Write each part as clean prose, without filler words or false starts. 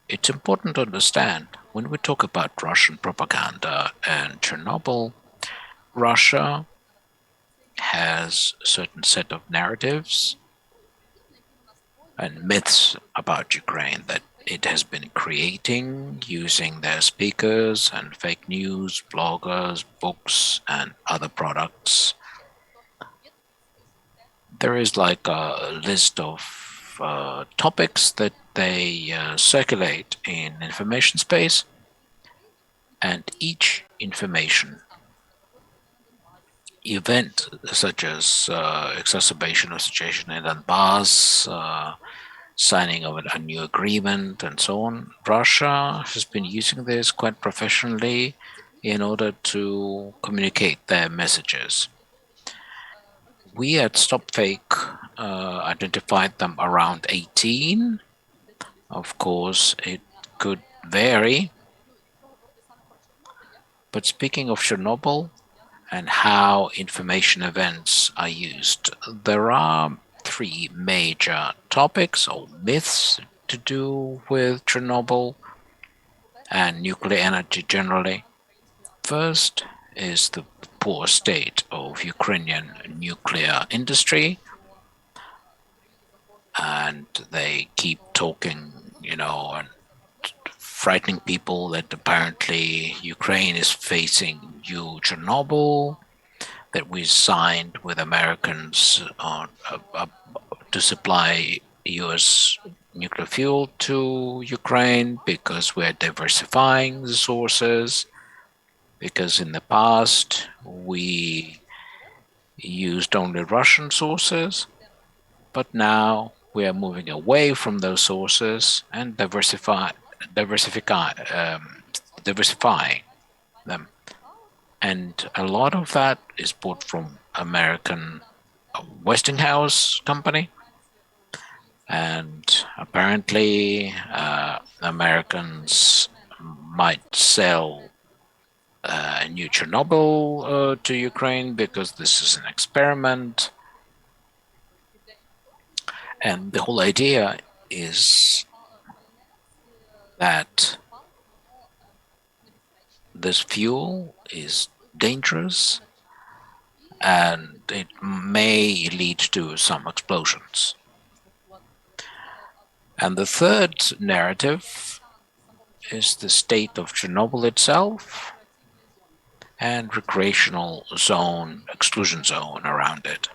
it's important to understand when we talk about Russian propaganda and Chernobyl, Russia has a certain set of narratives and myths about Ukraine that it has been creating using their speakers and fake news, bloggers, books, and other products. There is like a list of topics that they circulate in information space, and each information event, such as exacerbation of situation in Donbass, signing of a new agreement, and so on, Russia has been using this quite professionally in order to communicate their messages. We at Stopfake identified them around 18. Of course, it could vary. But speaking of Chernobyl and how information events are used, there are three major topics or myths to do with Chernobyl and nuclear energy generally. First is the poor state of Ukrainian nuclear industry, and they keep talking, and frightening people that apparently Ukraine is facing new Chernobyl, that we signed with Americans to supply US nuclear fuel to Ukraine because we're diversifying the sources, because in the past we used only Russian sources, but now we are moving away from those sources and diversifying them. And a lot of that is bought from American Westinghouse company. And apparently Americans might sell a new Chernobyl to Ukraine because this is an experiment. And the whole idea is that this fuel is dangerous and it may lead to some explosions. And the third narrative is the state of Chernobyl itself and recreational zone, exclusion zone around it.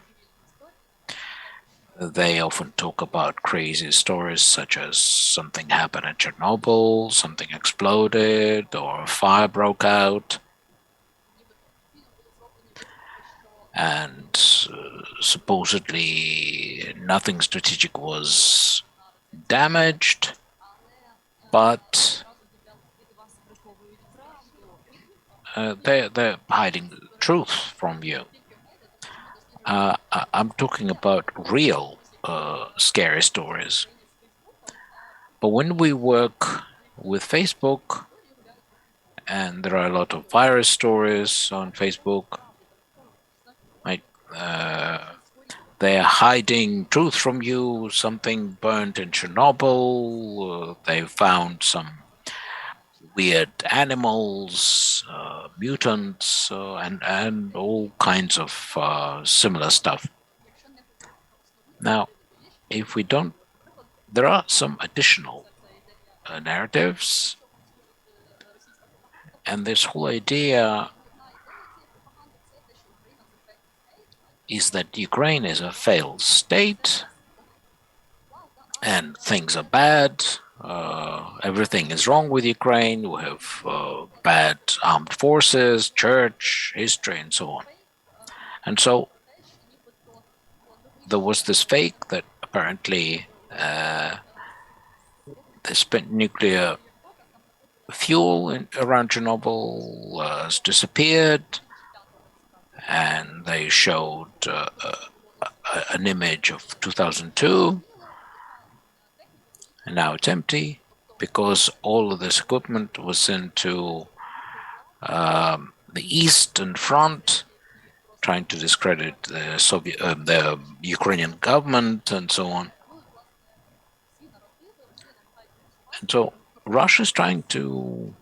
They often talk about crazy stories such as something happened at Chernobyl, something exploded, or a fire broke out. And supposedly nothing strategic was damaged, but they're hiding the truth from you. I'm talking about real scary stories. But when we work with Facebook, and there are a lot of virus stories on Facebook, like they are hiding truth from you, something burnt in Chernobyl, they found some weird animals, mutants, and all kinds of similar stuff. Now, if we don't, there are some additional narratives, and this whole idea is that Ukraine is a failed state, and things are bad. Everything is wrong with Ukraine. We have bad armed forces, church, history, and so on. And so there was this fake that apparently they spent nuclear fuel around Chernobyl has disappeared, and they showed an image of 2002, and now it's empty because all of this equipment was sent to the Eastern Front, trying to discredit the Ukrainian government and so on. And so Russia is trying to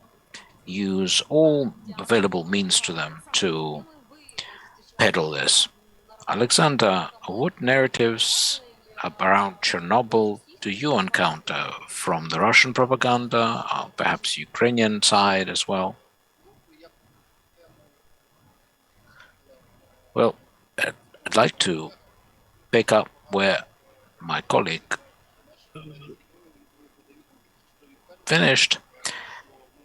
use all available means to them to peddle this. Alexander, what narratives around Chernobyl do you encounter from the Russian propaganda, perhaps Ukrainian side as well? Well, I'd like to pick up where my colleague finished.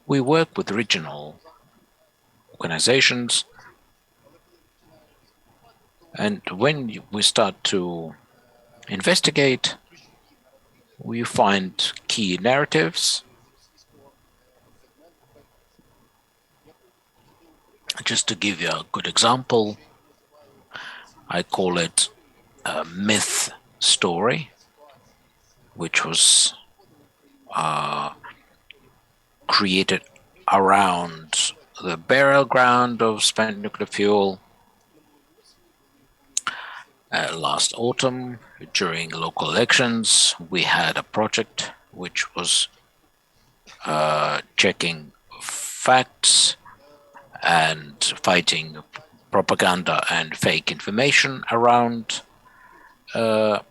We work with regional organizations, and when we start to investigate, we find key narratives. Just to give you a good example, I call it a myth story, which was created around the burial ground of spent nuclear fuel last autumn. During local elections, we had a project which was checking facts and fighting propaganda and fake information around the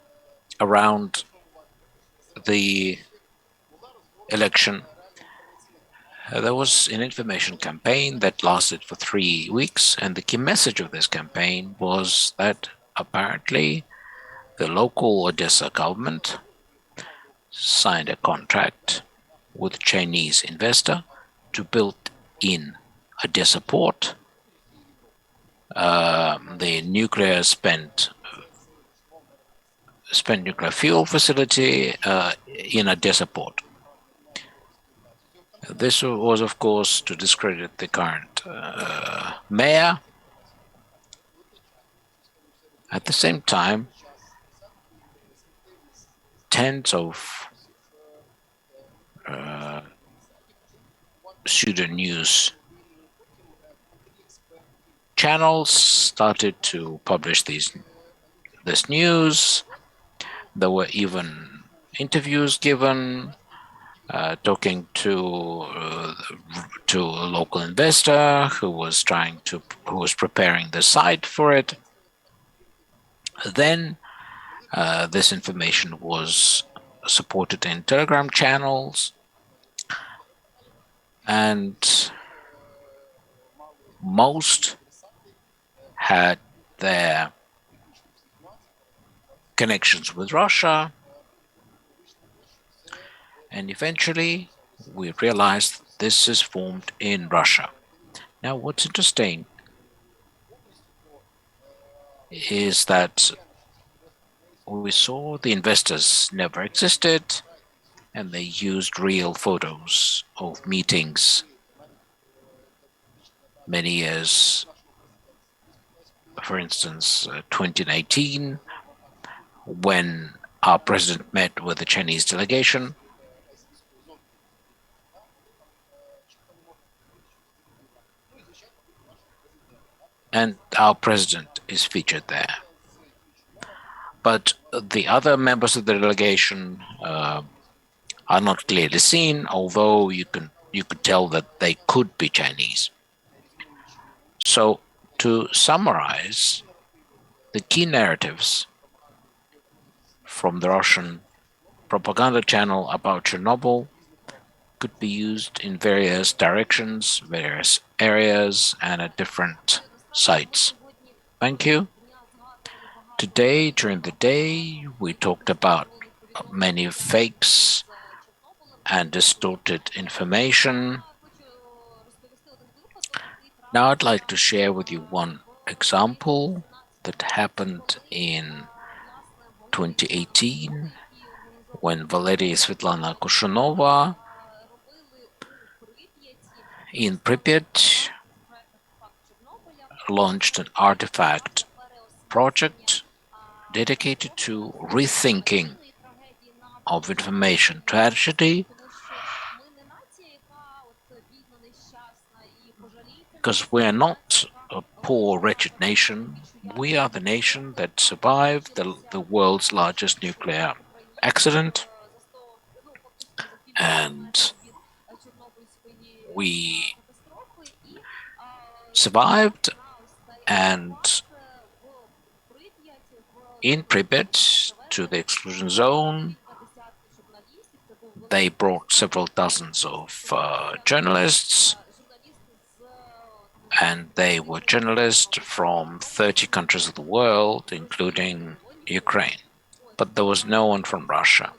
election. There was an information campaign that lasted for 3 weeks, and the key message of this campaign was that apparently the local Odessa government signed a contract with a Chinese investor to build in Odessa port the nuclear spent nuclear fuel facility in Odessa port. This was, of course, to discredit the current mayor. At the same time, tens of pseudo news channels started to publish this news. There were even interviews given, talking to a local investor who was preparing the site for it. Then this information was supported in Telegram channels, and most had their connections with Russia, and eventually we realized this is formed in Russia. Now, what's interesting is that we saw the investors never existed, and they used real photos of meetings many years, for instance, 2019, when our president met with the Chinese delegation. And our president is featured there. But the other members of the delegation are not clearly seen, although you could tell that they could be Chinese. So to summarize, the key narratives from the Russian propaganda channel about Chernobyl could be used in various directions, various areas, and at different sites. Thank you. Today, during the day, we talked about many fakes and distorted information. Now I'd like to share with you one example that happened in 2018 when Valery and Svetlana Kushunova in Pripyat launched an artifact project dedicated to rethinking of information tragedy, because we are not a poor, wretched nation. We are the nation that survived the world's largest nuclear accident, and we survived, and in Pripyat to the exclusion zone, they brought several dozens of journalists, and they were journalists from 30 countries of the world, including Ukraine. But there was no one from Russia.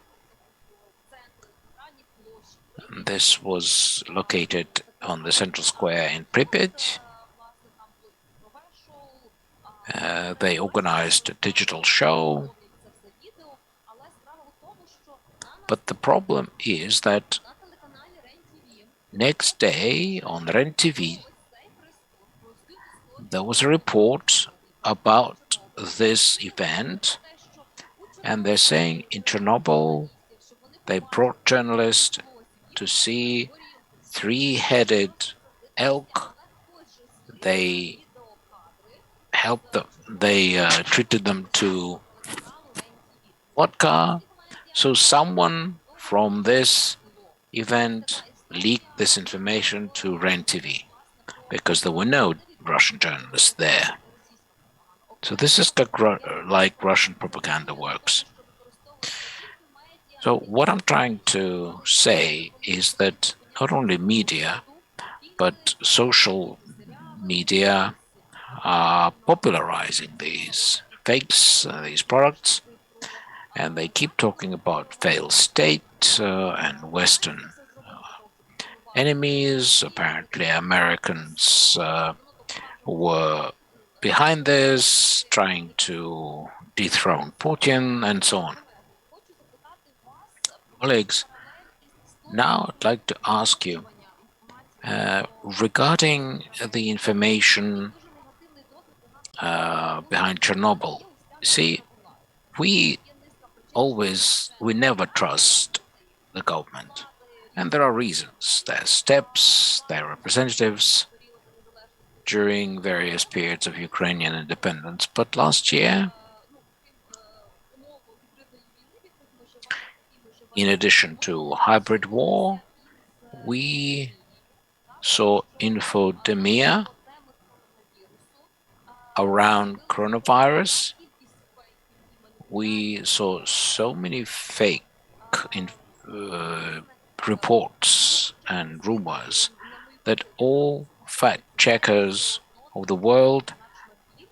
This was located on the central square in Pripyat. They organized a digital show. But the problem is that next day on REN TV, there was a report about this event, and they're saying in Chernobyl, they brought journalists to see three-headed elk. They helped them. They treated them to vodka. So someone from this event leaked this information to REN TV because there were no Russian journalists there. So this is like Russian propaganda works. So what I'm trying to say is that not only media, but social media are popularizing these fakes, these products, and they keep talking about failed state and Western enemies. Apparently, Americans were behind this, trying to dethrone Putin, and so on. Colleagues, now I'd like to ask you regarding the information behind Chernobyl. See, we never trust the government. And there are reasons. There are steps, there are representatives during various periods of Ukrainian independence. But last year, in addition to hybrid war, we saw infodemia around coronavirus. We saw so many fake reports and rumors that all fact checkers of the world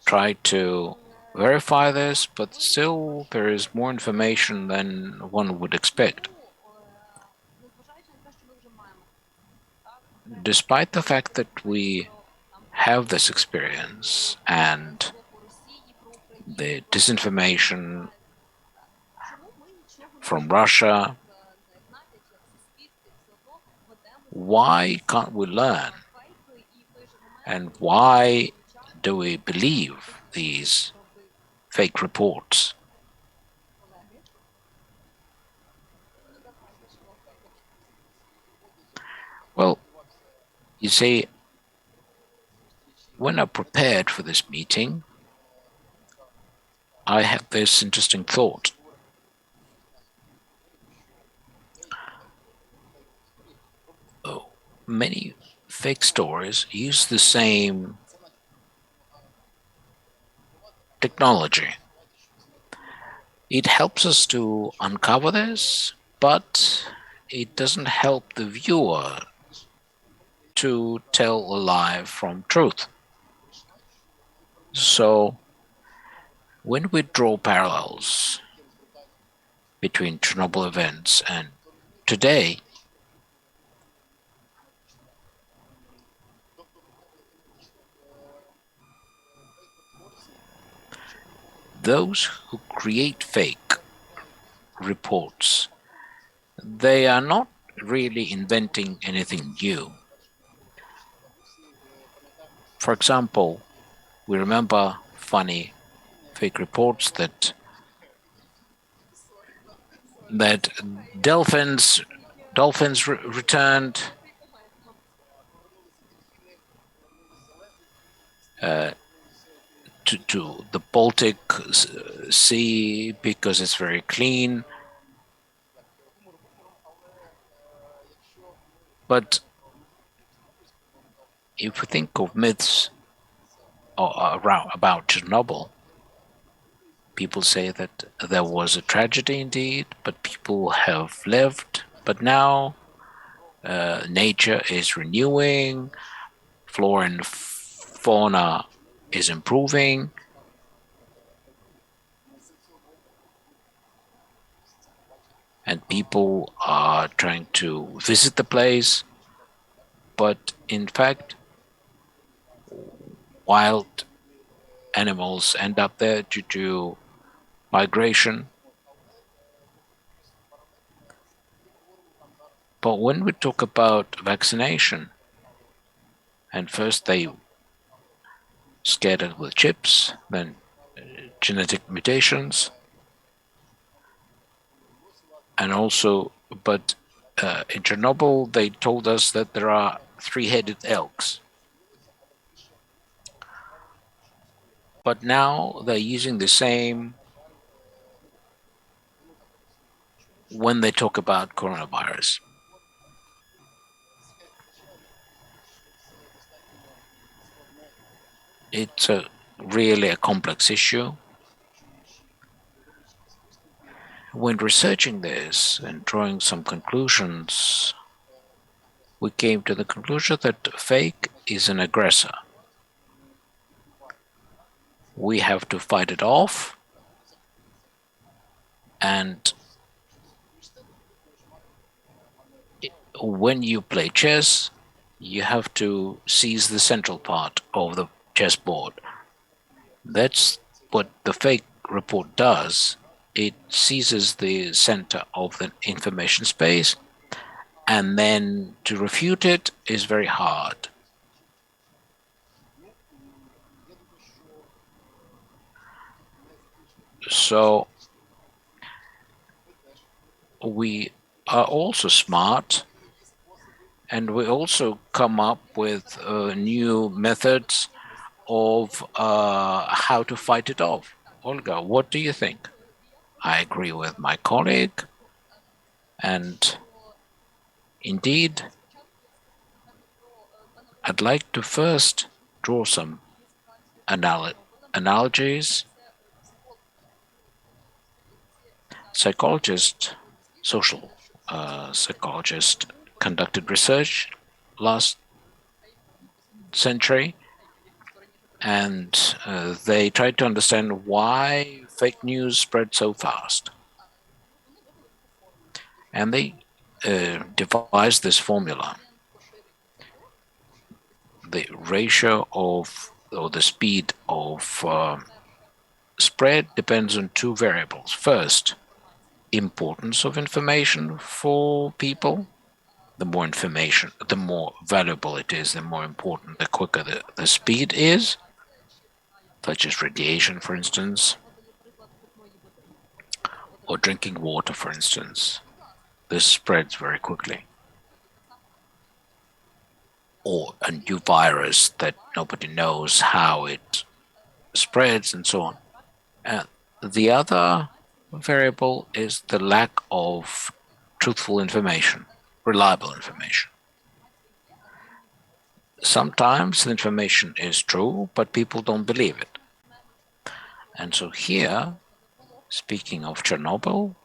tried to verify this, but still there is more information than one would expect. Despite the fact that we have this experience and the disinformation from Russia, why can't we learn? And why do we believe these fake reports? Well, you see, when I prepared for this meeting, I had this interesting thought. Many fake stories use the same technology. It helps us to uncover this, but it doesn't help the viewer to tell a lie from truth. So when we draw parallels between Chernobyl events and today, those who create fake reports, they are not really inventing anything new. For example, we remember funny fake reports that dolphins returned to the Baltic Sea because it's very clean. But if we think of myths about Chernobyl, people say that there was a tragedy indeed, but people have lived. But now nature is renewing, flora and fauna is improving. And people are trying to visit the place, but in fact, wild animals end up there due to migration. But when we talk about vaccination, and first they scared it with chips, then genetic mutations, and also, but in Chernobyl, they told us that there are three-headed elks. But now they're using the same when they talk about coronavirus. It's really a complex issue. When researching this and drawing some conclusions, we came to the conclusion that fake is an aggressor. We have to fight it off, and when you play chess, you have to seize the central part of the chessboard. That's what the fake report does. It seizes the center of the information space, and then to refute it is very hard. So we are also smart, and we also come up with new methods of how to fight it off. Olga, what do you think? I agree with my colleague, and indeed, I'd like to first draw some analogies. Social psychologist conducted research last century, and they tried to understand why fake news spread so fast. And they devised this formula. The ratio of, or the speed of spread depends on two variables. First, importance of information for people. The more information, the more valuable it is, the more important, the quicker the speed is, such as radiation, for instance, or drinking water, for instance. This spreads very quickly. Or a new virus that nobody knows how it spreads, and so on. And the other variable is the lack of truthful information, reliable information. Sometimes the information is true, but people don't believe it. And so here, speaking of Chernobyl,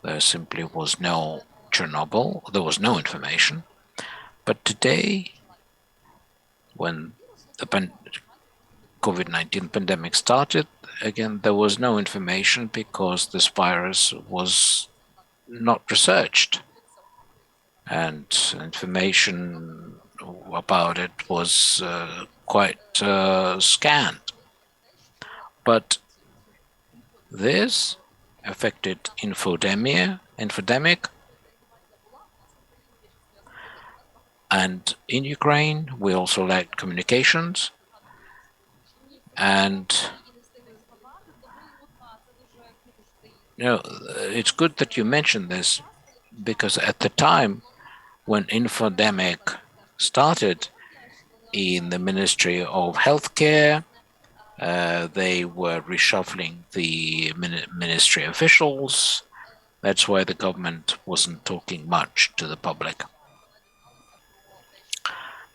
there simply was no Chernobyl, there was no information. But today, when the COVID-19 pandemic started, again, there was no information because this virus was not researched. And information about it was quite scant. But this affected infodemic, and in Ukraine we also lacked communications. And it's good that you mentioned this, because at the time when infodemic started in the Ministry of Healthcare, they were reshuffling the ministry officials. That's why the government wasn't talking much to the public.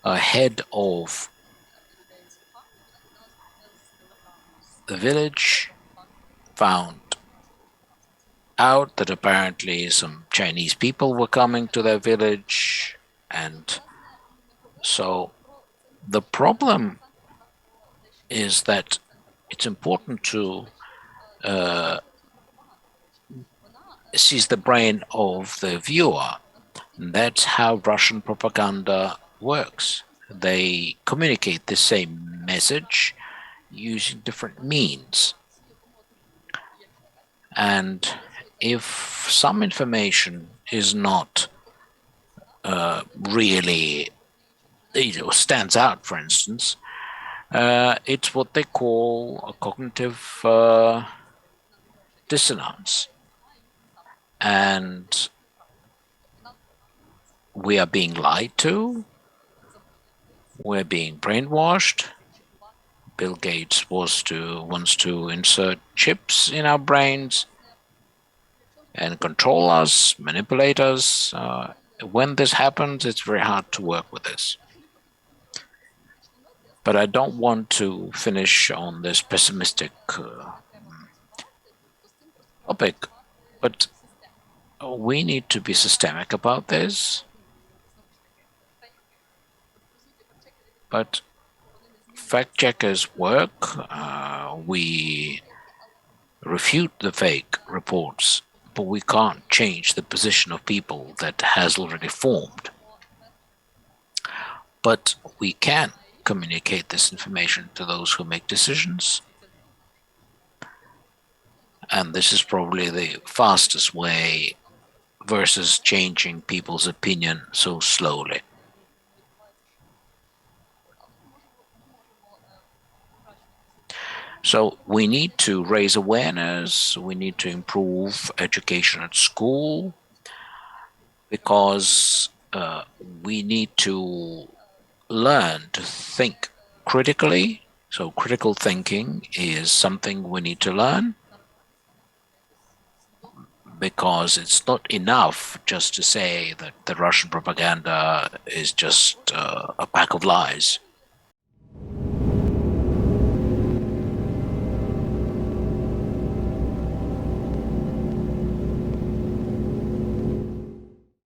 ahead of the village, found out that apparently some Chinese people were coming to their village, and so the problem is that it's important to seize the brain of the viewer. And that's how Russian propaganda works. They communicate the same message using different means. And if some information is not really, stands out, for instance, it's what they call a cognitive dissonance. And we are being lied to, we're being brainwashed. Bill Gates wants to insert chips in our brains and control us, manipulate us. When this happens, it's very hard to work with this. But I don't want to finish on this pessimistic topic, but we need to be systemic about this. But fact checkers work. We refute the fake reports, but we can't change the position of people that has already formed. But we can communicate this information to those who make decisions. And this is probably the fastest way versus changing people's opinion so slowly. So we need to raise awareness, we need to improve education at school, because we need to learn to think critically. So critical thinking is something we need to learn, because it's not enough just to say that the Russian propaganda is just a pack of lies.